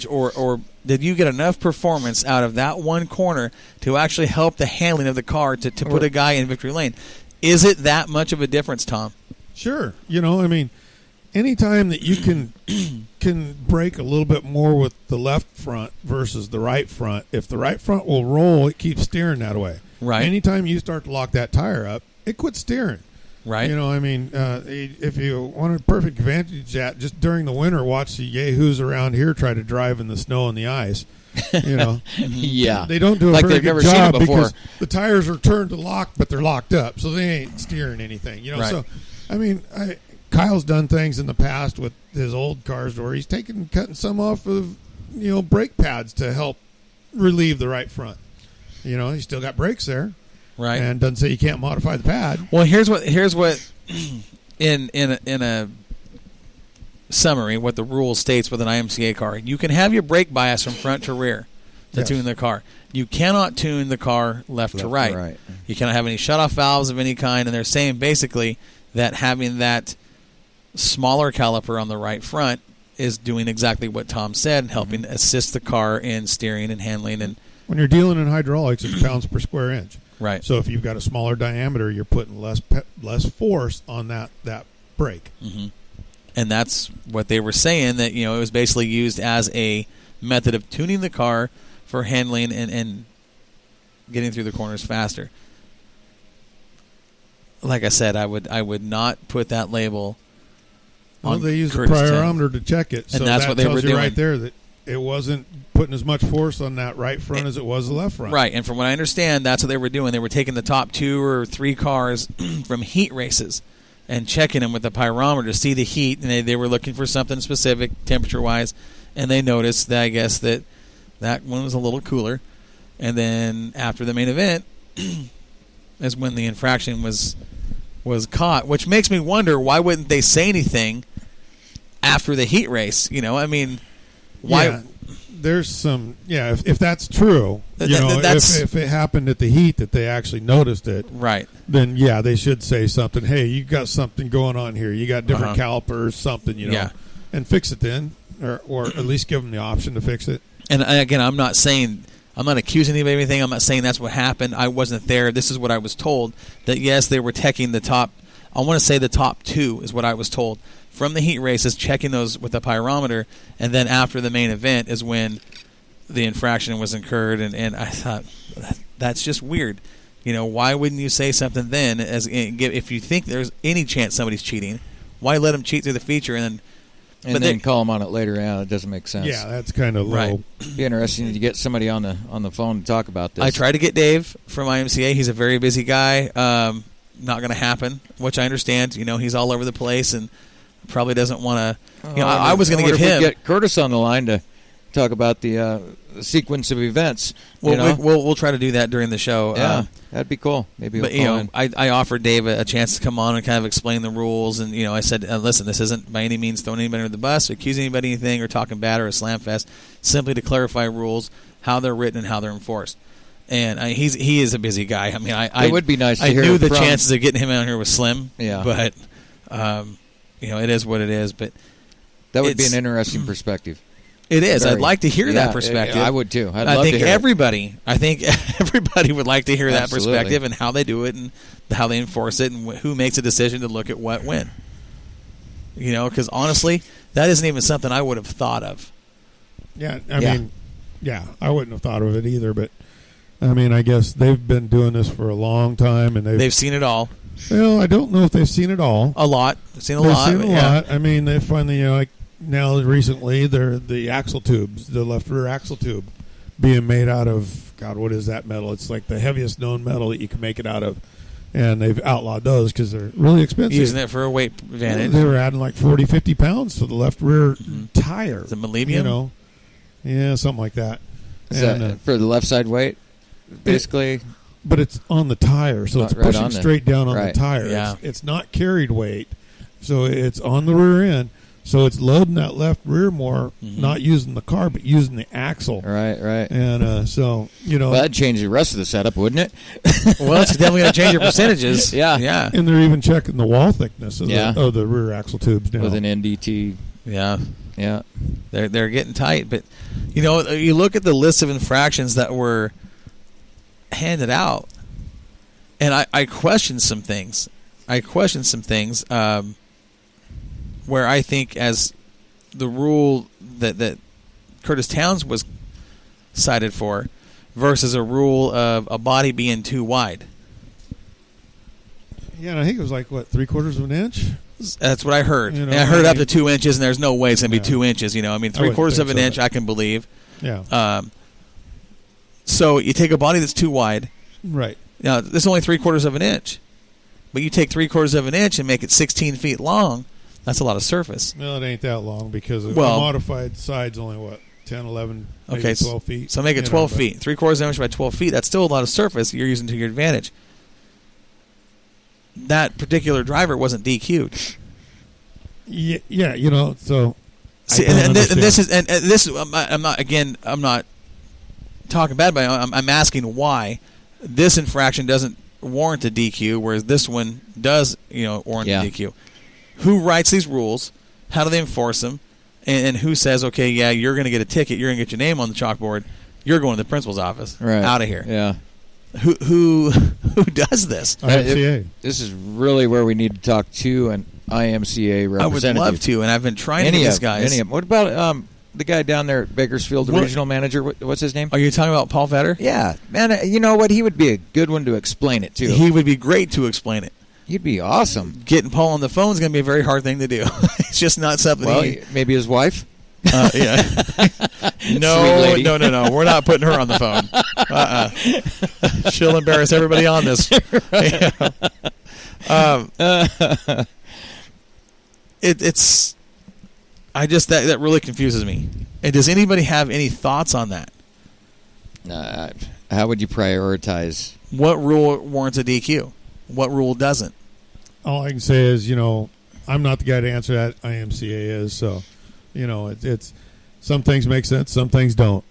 or did you get enough performance out of that one corner to actually help the handling of the car to put a guy in victory lane? Is it that much of a difference, Tom? Sure. Anytime that you can brake a little bit more with the left front versus the right front, if the right front will roll, it keeps steering that way. Right. Anytime you start to lock that tire up, it quits steering. Right. If you want a perfect advantage at just during the winter, watch the yahoos around here try to drive in the snow and the ice. Yeah. They don't do a like very they've good never job seen it before. because the tires are turned to lock, but they're locked up, so they ain't steering anything. Right. So, Kyle's done things in the past with his old cars where he's cutting some off of, brake pads to help relieve the right front. He's still got brakes there. Right. And doesn't say you can't modify the pad. Well, here's what in a summary, what the rule states with an IMCA car. You can have your brake bias from front to rear to tune the car. You cannot tune the car left to right. You cannot have any shutoff valves of any kind, and they're saying basically that having that smaller caliper on the right front is doing exactly what Tom said, helping assist the car in steering and handling. And when you're dealing in hydraulics, it's pounds per square inch. Right. So if you've got a smaller diameter, you're putting less force on that brake. Mm-hmm. And that's what they were saying, that it was basically used as a method of tuning the car for handling and getting through the corners faster. Like I said, I would not put that label on. Well, they used the Curtis 10. pyrometer to check it, so and that's that what they tells were you doing right there that it wasn't putting as much force on that right front as it was the left front. Right, and from what I understand, that's what they were doing. They were taking the top 2 or 3 cars from heat races and checking them with the pyrometer to see the heat, and they were looking for something specific temperature-wise, and they noticed that I guess that one was a little cooler. And then after the main event is when the infraction was caught, which makes me wonder, why wouldn't they say anything after the heat race? Why? Yeah, there's some. Yeah, if that's true, that's, if it happened at the heat that they actually noticed it, right? Then they should say something. Hey, you got something going on here. You got different calipers, something, and fix it then, or at least give them the option to fix it. And again, I'm not accusing anybody of anything. I'm not saying that's what happened. I wasn't there. This is what I was told. That yes, they were checking the top. I want to say the top 2 is what I was told from the heat races, checking those with the pyrometer, and then after the main event is when the infraction was incurred. And I thought, that's just weird. Why wouldn't you say something then? If you think there's any chance somebody's cheating, why let them cheat through the feature and then call them on it later? Yeah, it doesn't make sense. Yeah, that's kind of low. Right. Be interesting to get somebody on the phone to talk about this. I tried to get Dave from IMCA. He's a very busy guy. Not going to happen, which I understand. He's all over the place and probably doesn't want to. I was going to give him. Get Curtis on the line to talk about the sequence of events. We'll try to do that during the show. Yeah, that'd be cool. Maybe we'll call in. I offered Dave a chance to come on and kind of explain the rules, and I said, listen, this isn't by any means throwing anybody under the bus, or accusing anybody of anything, or talking bad, or a slam fest. Simply to clarify rules, how they're written, and how they're enforced. And he is a busy guy. It would be nice to hear. I knew the chances of getting him out here was slim. Yeah, but it is what it is. But that would be an interesting perspective. It is. I'd like to hear that perspective. I would too. I think everybody would like to hear that perspective and how they do it and how they enforce it and who makes a decision to look at what when. Because honestly, that isn't even something I would have thought of. Yeah, I wouldn't have thought of it either. But I guess they've been doing this for a long time, and they've seen it all. Well, I don't know if they've seen it all. A lot. They've seen a lot. They finally, now recently, they're the axle tubes, the left rear axle tube, being made out of, God, what is that metal? It's like the heaviest known metal that you can make it out of. And they've outlawed those because they're really expensive. Using it for a weight advantage. They were adding like 40, 50 pounds to the left rear tire. The molybdenum? Yeah, something like that. Is that for the left side weight, basically? But it's on the tire, so it's pushing straight down on the tire. Yeah. It's not carried weight, so it's on the rear end. So it's loading that left rear more, not using the car, but using the axle. Right. And well, that'd change the rest of the setup, wouldn't it? Well, it's definitely going to change your percentages. Yeah. And they're even checking the wall thickness of the rear axle tubes now. With an NDT. Yeah. Yeah. They're getting tight. But, you look at the list of infractions that were handed out, and I question some things. Where I think as the rule that Curtis Towns was cited for versus a rule of a body being too wide. Yeah, and I think it was like, 3/4 of an inch? That's what I heard. And I heard up to 2 inches, and there's no way it's going to be 2 inches. 3/4 of an inch I can believe. Yeah. So you take a body that's too wide. Right. Now, this is only 3/4 of an inch. But you take 3/4 of an inch and make it 16 feet long, that's a lot of surface. Well, it ain't that long because a modified side's only, 10, 11, maybe 12 feet. So make it 12 feet. 3/4 of an inch by 12 feet, that's still a lot of surface you're using to your advantage. That particular driver wasn't DQ'd. Yeah, so... See, and this is I'm not talking bad, but I'm asking why this infraction doesn't warrant a DQ, whereas this one does, warrant a DQ. Who writes these rules? How do they enforce them? And who says, okay, yeah, you're going to get a ticket, you're going to get your name on the chalkboard, you're going to the principal's office, out of here. Yeah. Who does this? IMCA. This is really where we need to talk to an IMCA representative. I would love to, and I've been trying to get these guys. What about the guy down there at Bakersfield, the regional manager? What's his name? Are you talking about Paul Vetter? Yeah. Man, you know what? He would be a good one to explain it, too. He would be great to explain it. He'd be awesome. Getting Paul on the phone is going to be a very hard thing to do. It's just not something maybe his wife? Yeah. No. We're not putting her on the phone. She'll embarrass everybody on this. It's that really confuses me. And does anybody have any thoughts on that? How would you prioritize? What rule warrants a DQ? What rule doesn't? All I can say is, I'm not the guy to answer that. IMCA is, so, it's some things make sense, some things don't.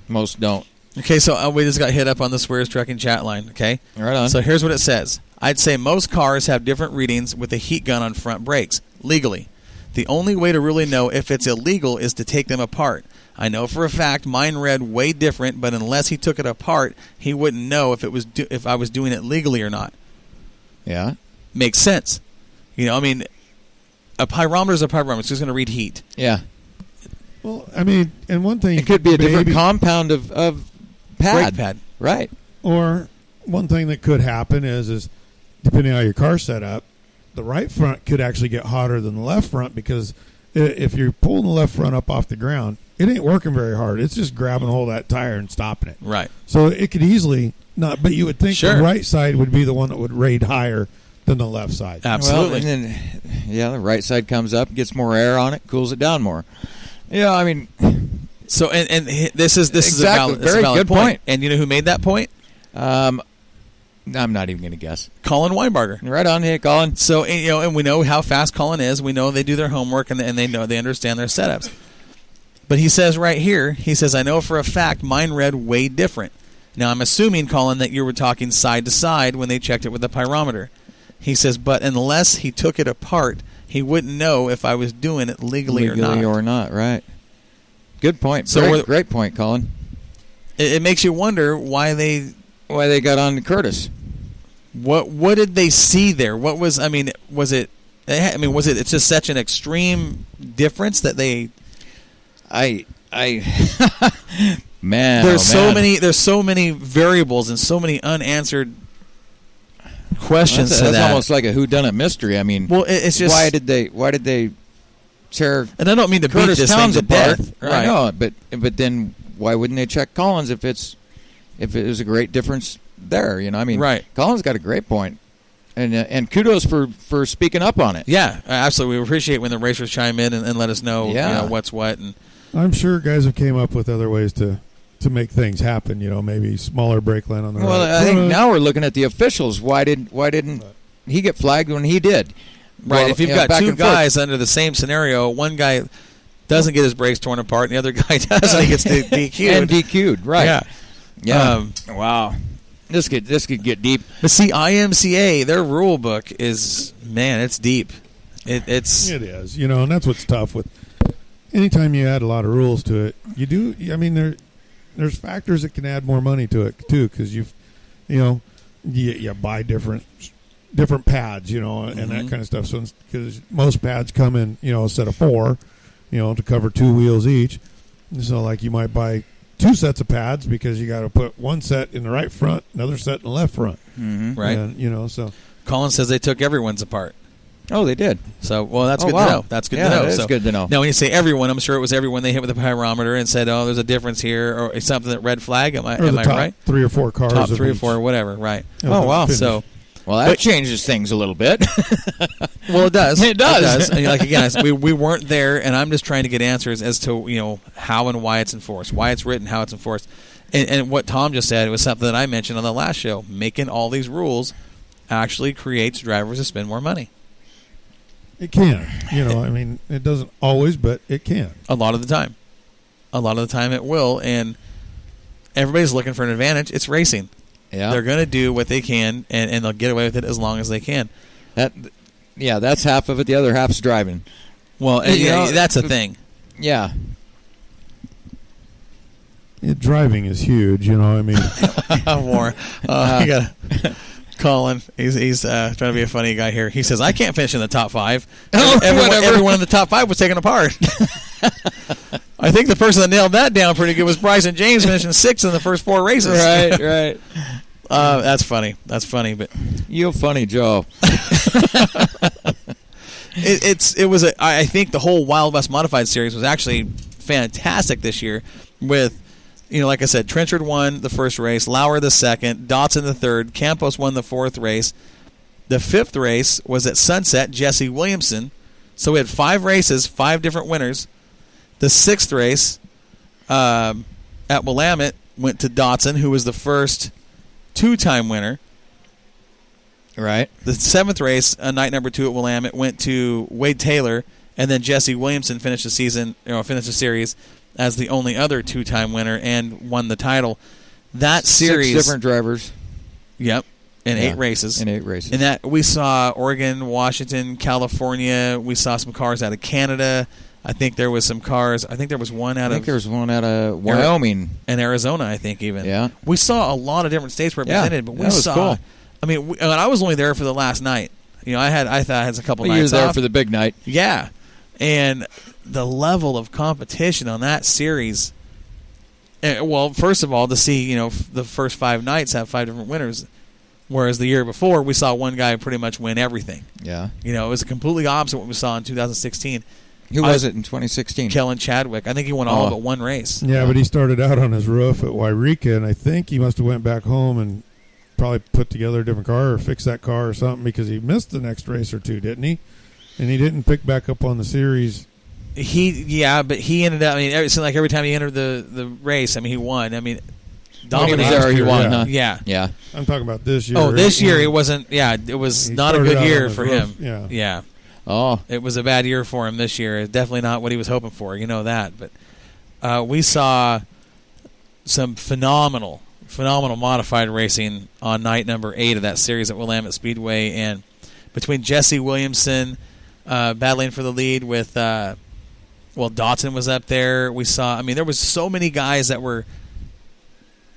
Most don't. Okay, so we just got hit up on the Swears Trucking chat line, okay? Right on. So here's what it says. I'd say most cars have different readings with a heat gun on front brakes, legally. The only way to really know if it's illegal is to take them apart. I know for a fact mine read way different, but unless he took it apart, he wouldn't know if if I was doing it legally or not. Yeah. Makes sense. A pyrometer is a pyrometer. It's just going to read heat. Yeah. Well, and one thing... It could be a different compound of pad. Brake pad. Right. Or one thing that could happen is depending on how your car's set up, the right front could actually get hotter than the left front because if you're pulling the left front up off the ground, it ain't working very hard. It's just grabbing a hold of that tire and stopping it. Right. So it could easily not, but you would think the right side would be the one that would raid higher than the left side. Absolutely. Well, and then, the right side comes up, gets more air on it, cools it down more. Yeah, So and this is exactly, a valid good point. And you know who made that point? I'm not even going to guess. Colin Weinbarger. Right on, hey, Colin. So and we know how fast Colin is. We know they do their homework and they understand their setups. But he says right here, I know for a fact mine read way different. Now I'm assuming, Colin, that you were talking side to side when they checked it with the pyrometer. He says, but unless he took it apart, he wouldn't know if I was doing it legally or not. Right. Good point. So great point, Colin. It makes you wonder why they got on Curtis. What did they see there? What was was it it's just such an extreme difference that they man, there's so many variables and so many unanswered questions. That's almost like a whodunit mystery. Well, it's just why did they tear? And I don't mean to beat this thing to death. Right. I know, but then why wouldn't they check Collins if it was a great difference there? Right. Collins got a great point, and kudos for speaking up on it. Yeah, absolutely. We appreciate when the racers chime in and let us know, what's what. And I'm sure guys have came up with other ways to make things happen. Maybe smaller brake line on the right. Well, I think now we're looking at the officials. Why didn't he get flagged when he did? Right. Well, if you've got two guys under the same scenario, one guy doesn't get his brakes torn apart, and the other guy does, and he gets DQ'd. And DQ'd, right. Yeah. Wow. This could get deep. But see, IMCA, their rule book is, man, it's deep. It is. And that's what's tough with anytime you add a lot of rules to it, you do. I mean, there's factors that can add more money to it too, because you buy different pads, and that kind of stuff. So because most pads come in, a set of 4, to cover 2 wheels each. So like you might buy 2 sets of pads because you got to put one set in the right front, another set in the left front. Right. And, so Colin says they took everyone's apart. Oh, they did. So, well, that's good to know. That's good to know. That's good to know. Now, when you say everyone, I'm sure it was everyone they hit with the pyrometer and said, "Oh, there's a difference here," or it's something that red flag. Am I right? 3 or 4 cars. Top 3 or 4, whatever. Right. Oh, wow. So, that changes things a little bit. Well, it does. It does. And like again, we weren't there, and I'm just trying to get answers as to how and why it's enforced, why it's written, how it's enforced, and what Tom just said was something that I mentioned on the last show. Making all these rules actually creates drivers to spend more money. It can. I mean, it doesn't always, but it can. A lot of the time. It will, and everybody's looking for an advantage. It's racing. Yeah. They're going to do what they can, and they'll get away with it as long as they can. That's half of it. The other half's driving. Well, that's a thing. Yeah. Driving is huge, I mean. More. You got Colin. He's trying to be a funny guy here. He says, I can't finish in the top 5. Everyone in the top 5 was taken apart. I think the person that nailed that down pretty good was Bryson James, finishing 6th in the first 4 races. Right. That's funny. But you're funny, Joe. I think the whole Wild West Modified Series was actually fantastic this year with, like I said, Trenchard won the first race, Lauer the second, Dotson the third, Campos won the 4th race. The 5th race was at Sunset, Jesse Williamson. So we had 5 races, 5 different winners. The 6th race at Willamette went to Dotson, who was the first 2-time winner. Right. The 7th race, night number 2 at Willamette, went to Wade Taylor, and then Jesse Williamson finished the series as the only other 2-time winner and won the title. That series, 6 different drivers. Yep, in 8 races. In 8 races. And that we saw Oregon, Washington, California. We saw some cars out of Canada. I think there was some cars. I think there was one out of Wyoming and Arizona. I think even. Yeah. We saw a lot of different states represented, but we saw. Cool. I mean, I was only there for the last night. I thought I had a couple nights off. You were there off. for the big night. Yeah, and the level of competition on that series. Well, first of all, to see the first 5 nights have 5 different winners, whereas the year before we saw one guy pretty much win everything. Yeah. It was completely opposite what we saw in 2016. Who was it in 2016? Kellen Chadwick. I think he won all but one race. Yeah, but he started out on his roof at Wairika, and I think he must have went back home and probably put together a different car or fixed that car or something because he missed the next race or 2, didn't he? And he didn't pick back up on the series. But he ended up. I mean, it seemed like every time he entered the race, I mean, he won. I mean, dominated. He won, huh? Yeah. I'm talking about this year. Oh, this year it wasn't. Yeah, it was not a good year for him. Yeah. Oh, it was a bad year for him this year. Definitely not what he was hoping for. You know that. But we saw some phenomenal modified racing on night number 8 of that series at Willamette Speedway, and between Jesse Williamson battling for the lead with, Dotson was up there. We saw. I mean, there was so many guys that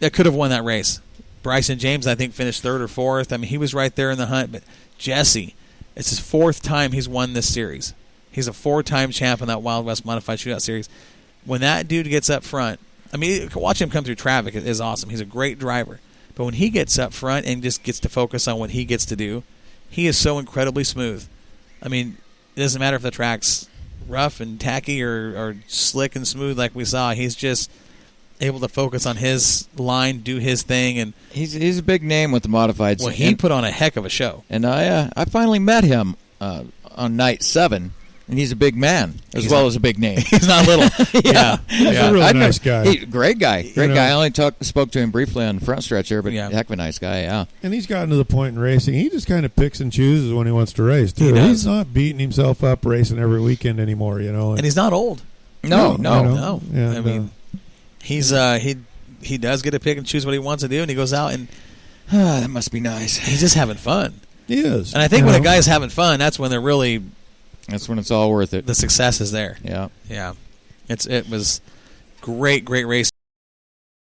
could have won that race. Bryson James, I think, finished 3rd or 4th. I mean, he was right there in the hunt. But Jesse, it's his 4th time he's won this series. He's a 4-time champ in that Wild West Modified Shootout Series. When that dude gets up front, I mean, watch him come through traffic is awesome. He's a great driver. But when he gets up front and just gets to focus on what he gets to do, he is so incredibly smooth. I mean, it doesn't matter if the track's rough and tacky or slick and smooth like we saw. He's just able to focus on his line, do his thing, and he's a big name with the modifieds. Well, he put on a heck of a show. And I finally met him on night 7, and he's a big man as well as a big name. He's not little. Yeah. He's a really nice guy. Great guy. I only spoke to him briefly on the front stretch there, but heck of a nice guy. Yeah. And he's gotten to the point in racing. He just kind of picks and chooses when he wants to race too. He's not beating himself up racing every weekend anymore. And he's not old. No. Yeah, I mean, he's he does get to pick and choose what he wants to do, and he goes out and that must be nice. He's just having fun. He is. And I think when a guy's having fun, that's when they're really. That's when it's all worth it. The success is there. Yeah. Yeah. It was great race.